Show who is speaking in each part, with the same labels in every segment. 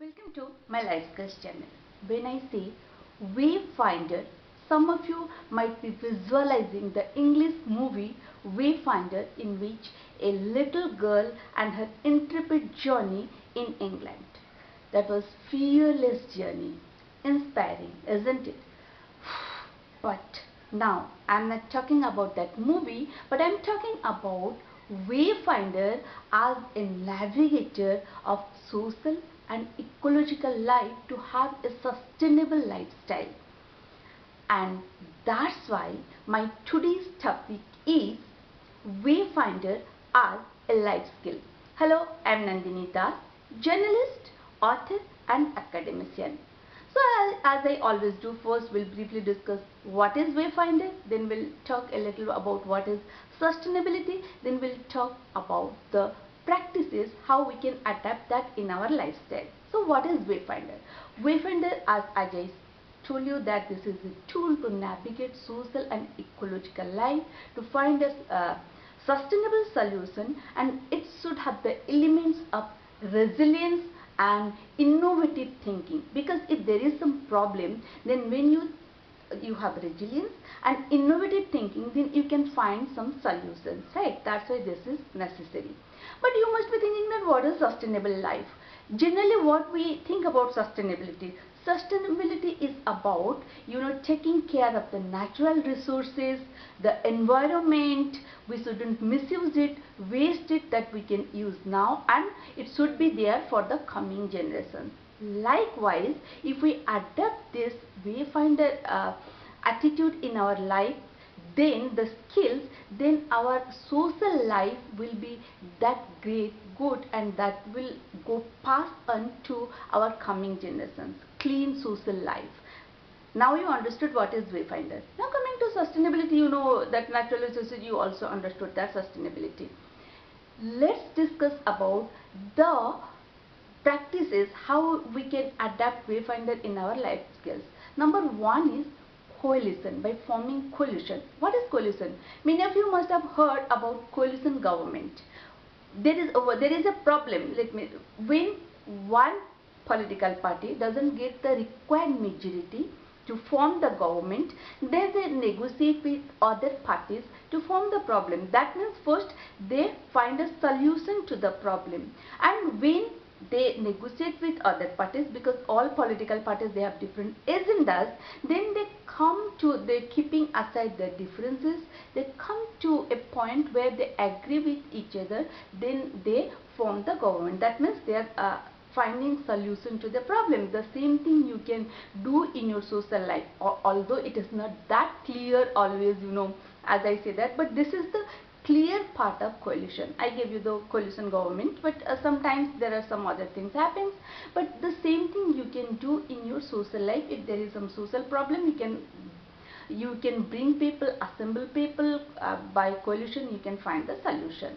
Speaker 1: Welcome to my LifeSkill channel. When I say Wayfinder, some of you might be visualizing the English movie Wayfinder, in which a little girl and her intrepid journey in England. That was fearless journey, inspiring, isn't it? But now I'm not talking about that movie, but I'm talking about Wayfinder as a navigator of social and ecological life to have a sustainable lifestyle. And that's why my today's topic is Wayfinder as a life skill. Hello, I'm Nandini Das, journalist, author and academician. So as I always do, first we'll briefly discuss what is Wayfinder, then we'll talk a little about what is sustainability, then we'll talk about the practices, how we can adapt that in our lifestyle. So what is Wayfinder? Wayfinder, as I told you, that this is a tool to navigate social and ecological life, to find a sustainable solution, and it should have the elements of resilience and innovative thinking, because if there is some problem, then when you have resilience and innovative thinking, then you can find some solutions, right? That's why this is necessary. But you must be thinking that what is sustainable life? Generally, what we think about sustainability is about, taking care of the natural resources, the environment. We shouldn't misuse it, waste it, that we can use now, and it should be there for the coming generations. Likewise, if we adapt this Wayfinder attitude in our life, then the skills, then our social life will be that great, good, and that will go pass on to our coming generations. Clean social life. Now you understood what is Wayfinder. Now coming to sustainability, you know that natural resources, you also understood that sustainability. Let's discuss about the practices, how we can adapt Wayfinder in our life skills. Number one is coalition, by forming coalition. What is coalition? Many of you must have heard about coalition government. There is a problem. When one political party doesn't get the required majority to form the government, then they negotiate with other parties to form the problem. That means first they find a solution to the problem, and when they negotiate with other parties, because all political parties, they have different agendas, then they're keeping aside their differences, they come to a point where they agree with each other, then they form the government. That means they are finding solution to the problem. The same thing you can do in your social life, although it is not that clear always, as I say that, but this is the clear part of coalition. I gave you the coalition government, but sometimes there are some other things happens. But the same thing you can do in your social life. If there is some social problem, you can bring people, assemble people, by coalition you can find the solution.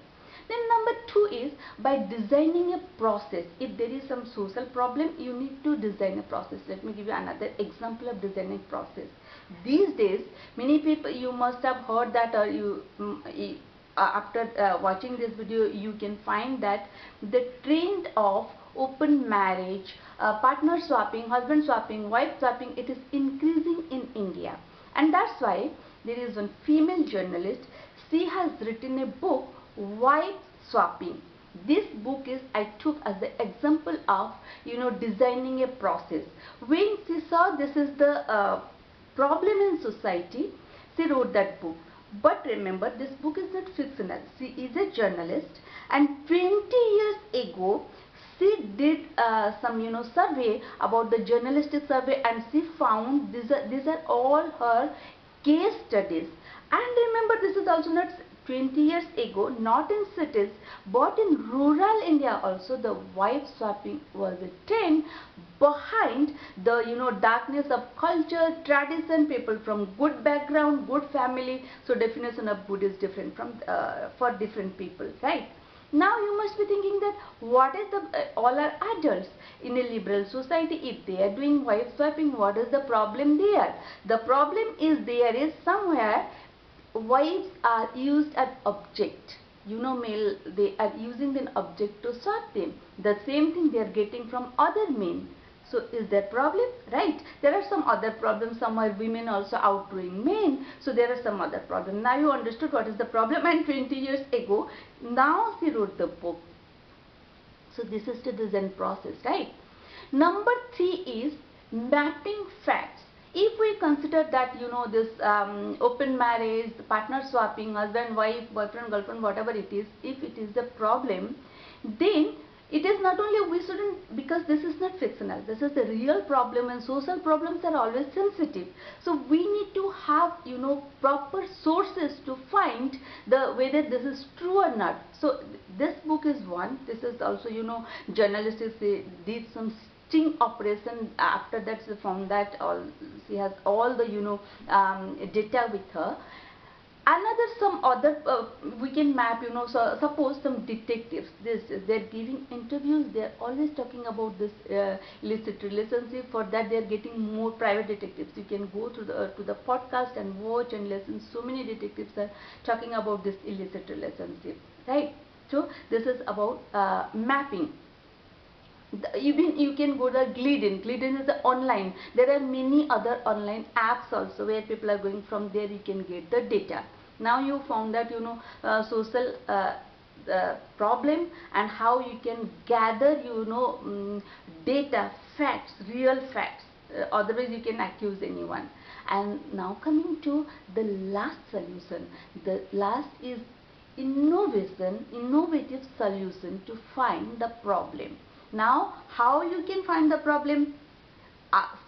Speaker 1: Then number two is by designing a process. If there is some social problem, you need to design a process. Let me give you another example of designing process. These days, many people, you must have heard that, or after watching this video, you can find that the trend of open marriage, partner swapping, husband swapping, wife swapping, it is increasing in India. And that's why there is one female journalist. She has written a book, Wife Swapping. This book is, I took as the example of, designing a process. When she saw this is the problem in society, she wrote that book. But remember, this book is not fictional. She is a journalist, and 20 years ago she did some survey about the journalistic survey, and she found these are all her case studies. And remember, this is also not 20 years ago, not in cities, but in rural India also, the wife swapping was a trend behind the darkness of culture, tradition, people from good background, good family. So definition of good is different from for different people, right? Now you must be thinking that what is all are adults in a liberal society. If they are doing wife swapping, what is the problem there? The problem is there is somewhere wives are used as object. male, they are using an object to sort them. The same thing they are getting from other men. So is there problem? Right. There are some other problems. Some are women also outdoing men. So there are some other problems. Now you understood what is the problem. And 20 years ago, now she wrote the book. So this is to the Zen process, right? Number 3 is mapping facts. If we consider that this open marriage, partner swapping, husband, wife, boyfriend, girlfriend, whatever it is, if it is a problem, then it is not only we shouldn't, because this is not fictional, this is the real problem, and social problems are always sensitive. So we need to have proper sources to find the whether this is true or not. So this book is one. This is also journalists, they did some sting operation. After that she found that she has all the data with her. Another some other we can map, so suppose some detectives, they're giving interviews, they're always talking about this illicit relationship. For that they're getting more private detectives. You can go to the podcast and watch and listen. So many detectives are talking about this illicit relationship, right? So this is about mapping. Even you can go to Glidden. Glidden is the online. There are many other online apps also where people are going. From there you can get the data. Now you found that social problem and how you can gather data, facts, real facts. Otherwise you can accuse anyone. And now coming to the last solution. The last is innovative solution to find the problem. Now, how you can find the problem?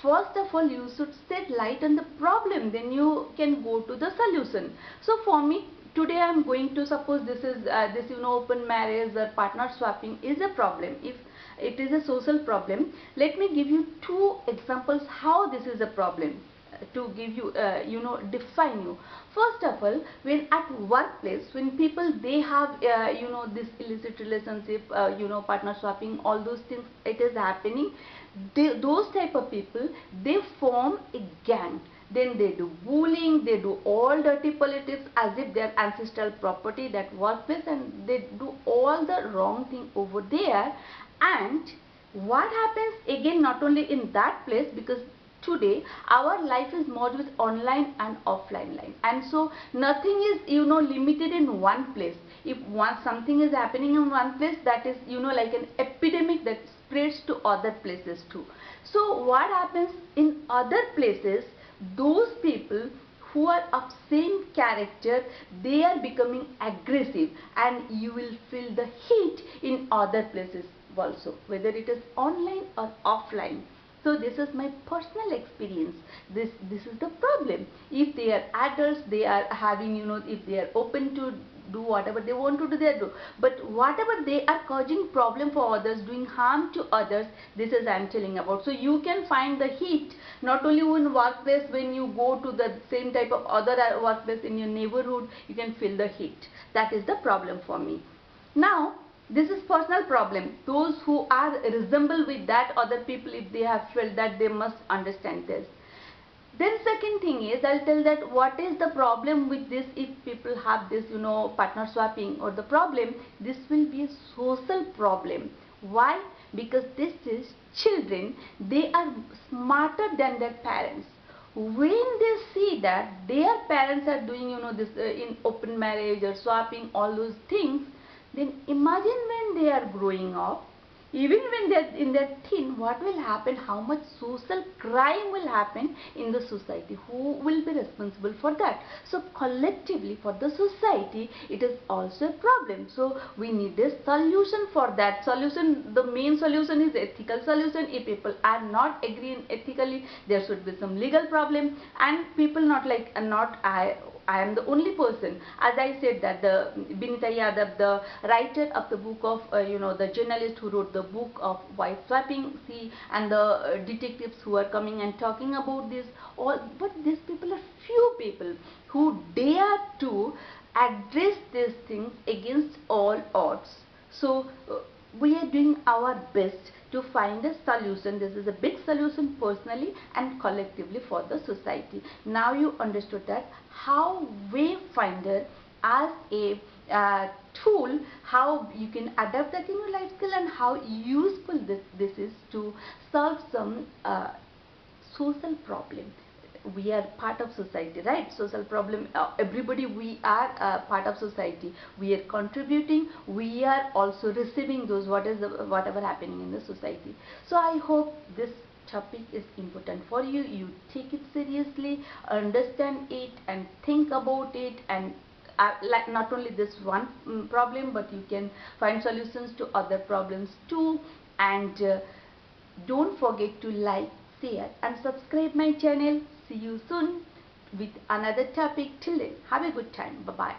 Speaker 1: First of all, you should shed light on the problem, then you can go to the solution. So for me, today I am going to suppose this is open marriage or partner swapping is a problem. If it is a social problem, let me give you 2 examples how this is a problem, to give you define you. First of all, when at workplace, when people they have this illicit relationship, partner swapping, all those things, it is happening, those type of people, they form a gang. Then they do bullying, they do all dirty politics as if their ancestral property, that workplace, and they do all the wrong thing over there. And what happens again, not only in that place, because today our life is merged with online and offline life, and so nothing is limited in one place. If something is happening in one place, that is like an epidemic that spreads to other places too. So what happens in other places, those people who are of same character, they are becoming aggressive, and you will feel the heat in other places also, whether it is online or offline. So this is my personal experience. This is the problem. If they are adults, they are having if they are open to do whatever they want to do, they do. But whatever they are causing problem for others, doing harm to others, this is I am telling about. So you can find the heat not only in workplace. When you go to the same type of other workplace in your neighborhood, you can feel the heat. That is the problem for me. Now, this is personal problem. Those who are resemble with that other people, if they have felt that, they must understand this. Then second thing is, I'll tell that what is the problem with this. If people have this partner swapping, or the problem, this will be a social problem. Why? Because this is children, they are smarter than their parents. When they see that their parents are doing this in open marriage or swapping, all those things, then imagine when they are growing up, even when they are in their teen, what will happen, how much social crime will happen in the society, who will be responsible for that. So collectively, for the society, it is also a problem. So we need a solution for that. Solution, the main solution is ethical solution. If people are not agreeing ethically, there should be some legal problem, and people not like, not I am the only person. As I said that the Binita Yadav, the writer of the book of the journalist who wrote the book of wife swapping, see, and the detectives who are coming and talking about this all, but these people are few people who dare to address these things against all odds. So we are doing our best to find a solution. This is a big solution personally and collectively for the society. Now you understood that how Wayfinder as a tool, how you can adapt that in your life skill, and how useful this is to solve some social problem. We are part of society, right? Social problem, everybody, we are part of society. We are contributing, we are also receiving those whatever happening in the society. So I hope this topic is important for you. You take it seriously, understand it, and think about it, and like not only this one problem, but you can find solutions to other problems too. And don't forget to like, share and subscribe my channel. See you soon with another topic. Till then, have a good time. Bye bye.